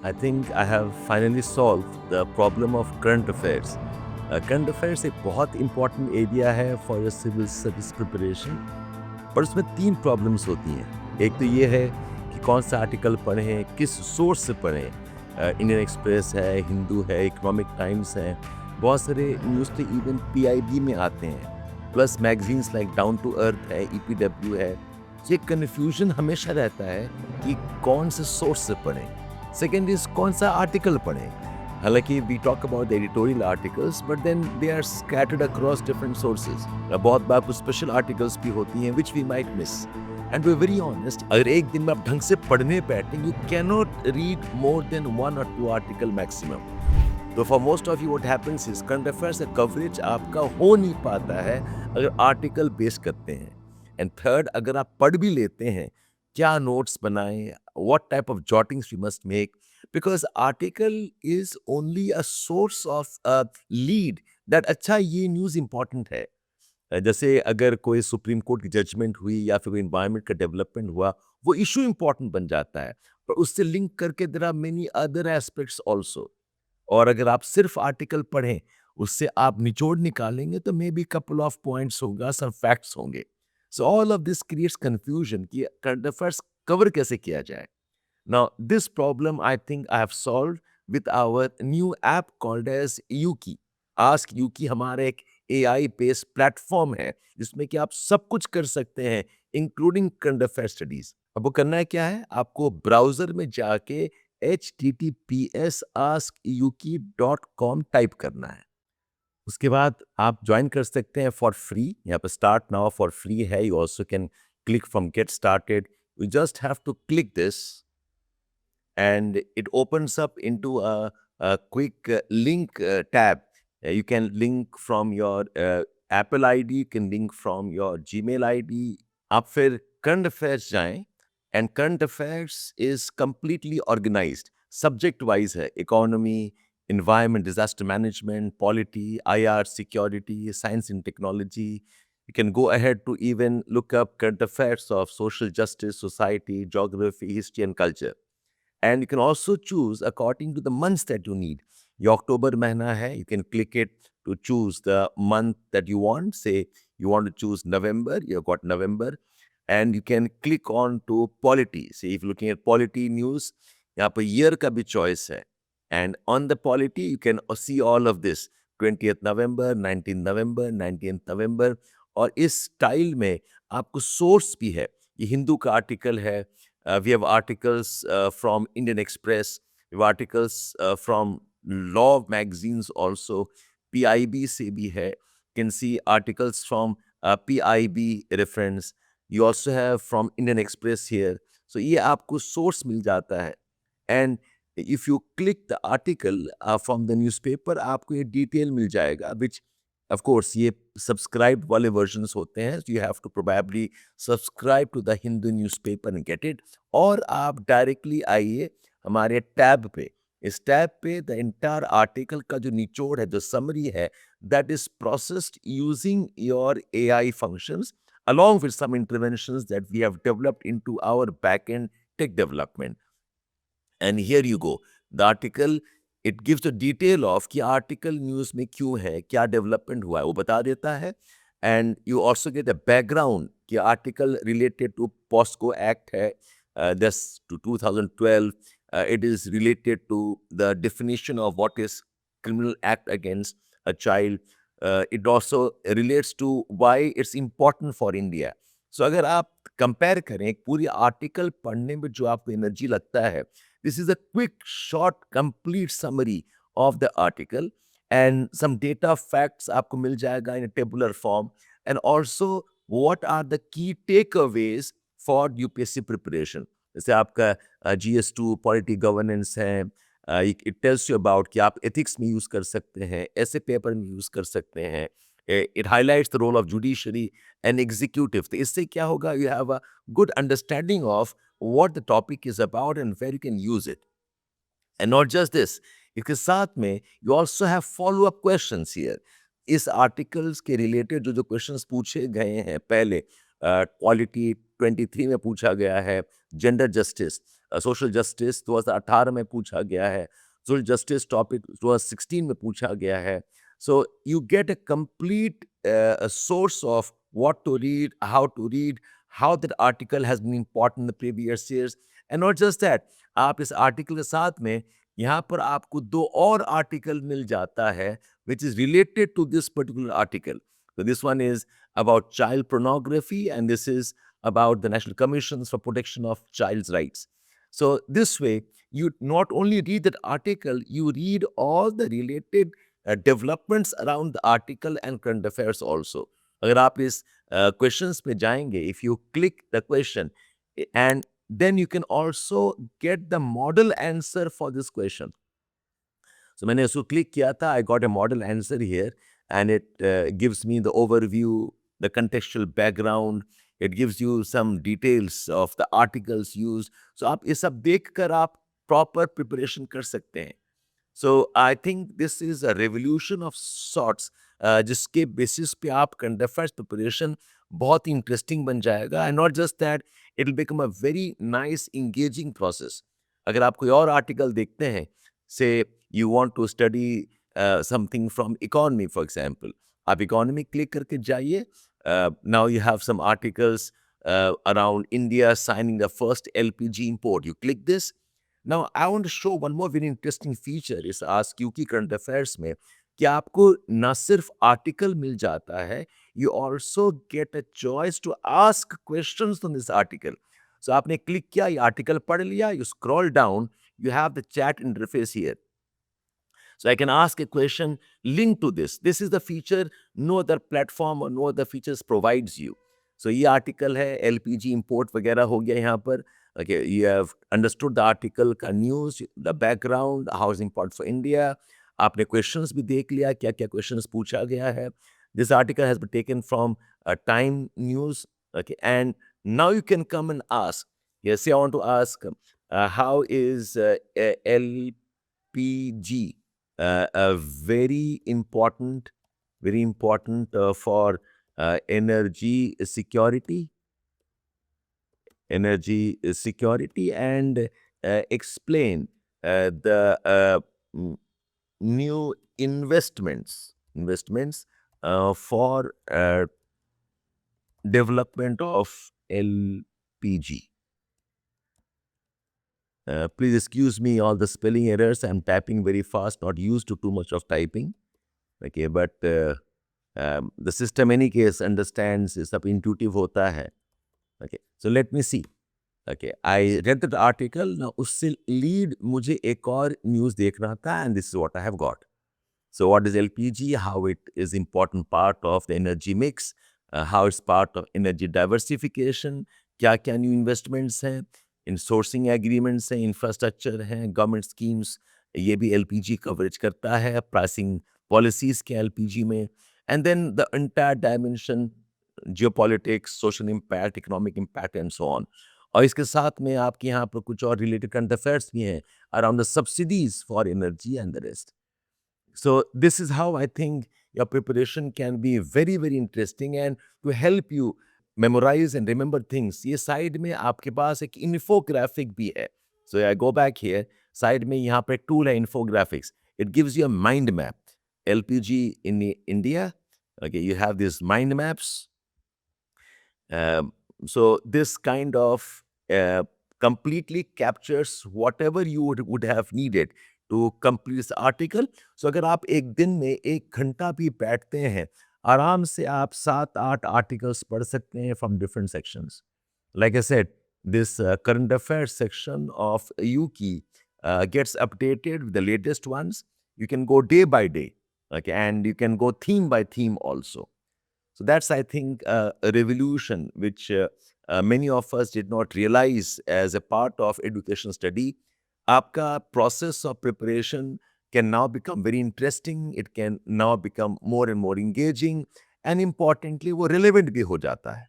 I think I have finally solved the problem of current affairs. Current affairs एक बहुत important area है for your civil service preparation, पर उसमें तीन problems होती हैं। एक तो ये है कि कौन सा आर्टिकल पढ़ें, किस सोर्स से पढ़ें। इंडियन एक्सप्रेस है, हिंदू है, इकोनॉमिक टाइम्स है, बहुत सारे न्यूज़ तो इवन पीआईबी में आते हैं, plus magazines like Down to Earth है, ईपीडब्ल्यू है। ये कन्फ्यूजन हमेशा रहता है कि कौन से सोर्स से पढ़ें। सेकेंड इज कौन सा आर्टिकल पढ़ें। हालांकि we talk about the editorial articles, but then they are scattered across different sources. बहुत बार कुछ स्पेशल आर्टिकल्स भी होती हैं which we might miss. And we very honest, अगर एक दिन में आप ढंग से पढ़ने बैठें, you cannot read more than 1 or 2 article maximum. तो for most of you what happens is current affairs का कवरेज आपका हो नहीं पाता है अगर आर्टिकल बेस करते हैं। एंड थर्ड, अगर आप पढ़ भी लेते हैं, क्या नोट्स बनाएं, what type of jottings we must make, because article is only a source of lead that अच्छा ये न्यूज़ इंपॉर्टेंट है। जैसे अगर कोई सुप्रीम कोर्ट की जजमेंट हुई या फिर कोई इन्वायरमेंट का डेवलपमेंट हुआ, वो इशू इंपॉर्टेंट बन जाता है, पर उससे लिंक करके there are many other aspects also. और अगर आप सिर्फ आर्टिकल पढ़ें, उससे आप निचोड़ निकालेंगे तो maybe couple of points होगा, सम फैक्ट्स होंगे। So all of this creates confusion कि करंट अफेयर्स कवर कैसे किया जाए। Now this problem I think I have solved with our new app called as Yuki. Ask Yuki हमारा एक AI based platform है जिसमें कि आप सब कुछ कर सकते हैं, इंक्लूडिंग करंट अफेयर स्टडीज। अब वो करना है क्या है, आपको ब्राउजर में जाके https askyuki.com टाइप करना है। उसके बाद आप ज्वाइन कर सकते हैं फॉर फ्री। यहाँ पर स्टार्ट नाउ फॉर फ्री है। You also can click from get started. You just have to click this and it opens up into a quick link tab. You can link from your Apple ID, you can link from your Gmail ID. आप फिर current affairs जाएं, and current affairs is completely organised, subject wise है। Economy, environment, disaster management, polity, IR, security, science and technology. You can go ahead to even look up current affairs of social justice, society, geography, history, and culture. And you can also choose according to the months that you need. ये अक्टूबर महीना है, you can click it to choose the month that you want. Say you want to choose November, you've got November, and you can click on to polity. Say if you're looking at polity news, यहाँ पर year का भी choice है, and on the polity you can see all of this 20th November, 19th November, 19th November, और इस style में आपको source भी है। ये हिंदू का आर्टिकल है। We have articles from Indian Express. We have articles from Law magazines also. PIB से भी है. You can see articles from PIB reference. You also have from Indian Express here. So ये आपको source मिल जाता है. And if you click the article from the newspaper, आपको ये detail मिल जाएगा, which of course ये सब्सक्राइब वाले वर्जन्स होते हैं। You have to probably subscribe to the Hindu newspaper and get it. और आप डायरेक्टली आइए हमारे टैब पे। इस टैब पे द एंटायर आर्टिकल का जो निचोड़ है, जो समरी है, that is processed using your AI functions along with some interventions that we have developed into our back-end tech development. And here you go, the article, it gives the detail of कि article news में क्यों है, क्या development हुआ है, वो बता देता है। And you also get a background कि article related to POSCO Act है, that's to 2012. It is related to the definition of what is criminal act against a child. It also relates to why it's important for India. So अगर आप compare करें एक पूरी article पढ़ने में जो आपको एनर्जी लगता है, this is a quick, short, complete summary of the article, and some data facts आपको मिल जाएगा in a tabular form, and also what are the key takeaways for UPSC preparation. जैसे आपका GS2 पॉलिटी गवर्नेंस है, it tells you about कि आप ethics में use कर सकते हैं, ऐसे पेपर में यूज़ कर सकते हैं। It highlights the role of judiciary and executive. तो इससे क्या होगा, you have a good understanding of what the topic is about and where you can use it. And not just this, इसके साथ में you also have follow-up questions here. इस articles के related जो जो questions पूछे गए हैं पहले, quality 23 में पूछा गया है, gender justice, सोशल जस्टिस 2018 में पूछा गया है, सोशल जस्टिस टॉपिक 2016 में पूछा गया है. So you get a complete a source of what to read, how that article has been important in the previous years, and not just that. आप इस आर्टिकल के साथ में यहाँ पर आपको दो और आर्टिकल मिल जाता है which is related to this particular article. So this one is about child pornography and this is about the National Commissions for Protection of Child's Rights. So this way, you not only read that article, you read all the related developments around the article and current affairs also. अगर आप इस questions पे जाएंगे, if you click the question and then you can also get the model answer for this question. So मैंने उसको click किया था, I got a model answer here and it gives me the overview, the contextual background, it gives you some details of the articles used. So आप ये सब देखकर आप proper preparation कर सकते हैं. So I think this is a revolution of sorts जिसके basis पे आप current affairs preparation बहुत interesting बन जाएगा and not just that, it will become a very nice engaging process. अगर आप कोई और article देखते हैं, say you want to study something from economy for example, आप economy click करके जाइए, now you have some articles around India signing the first LPG import. You click this. Now, I want to show one more very interesting feature इस Ask You की current affairs में कि आपको न सिर्फ article मिल जाता है, you also get a choice to ask questions on this article. So आपने click किया, ये article पढ़ लिया, you scroll down, you have the chat interface here. So I can ask a question linked to this. This is the feature no other platform or no other features provides you. So ये article है, LPG import वगैरह हो गया यहाँ पर. Okay, you have understood the article का news, the background, how it's important for India. आपने questions भी देख लिया, क्या-क्या questions पूछा गया है. This article has been taken from Time News. Okay, and now you can come and ask. Yes, say I want to ask, how is LPG very important for energy security and explain the new investments for development of LPG. Please excuse me all the spelling errors. I'm typing very fast, not used to too much of typing. Okay, but the system any case understands, सब intuitive होता है. Okay, so let me see. Okay, I read that article. Now उससे lead मुझे एक और news देखना था and this is what I have got. So what is LPG? How it is important part of the energy mix? How it's part of energy diversification? क्या-क्या new investments हैं? इन sourcing agreements हैं, infrastructure हैं, government schemes, ये भी LPG coverage करता है, pricing policies के एलपीजी में, and then the entire dimension, geopolitics, social impact, economic impact and so on. और इसके साथ में आपके यहाँ पर कुछ और रिलेटेड करंट अफेयर्स भी हैं around the subsidies for energy and the rest. So this is how I think your preparation can be very, very interesting and to help you memorize and remember things. ये side में आपके पास एक infographic भी है. So I go back here. Side में यहाँ पर एक टूल है infographics. It gives you a mind map. LPG in India. Okay, you have these mind maps. So this kind of completely captures whatever you would have needed to complete this article. So अगर आप एक दिन में 1 घंटा भी बैठते हैं, आराम से आप 7-8 articles पढ़ सकते हैं from different sections. Like I said, this current affairs section of UKI gets updated with the latest ones. You can go day by day, okay, and you can go theme by theme also. So that's, I think, a revolution which many of us did not realize as a part of education study. आपका process of preparation can now become very interesting. It can now become more and more engaging, and importantly, वो relevant भी हो जाता है.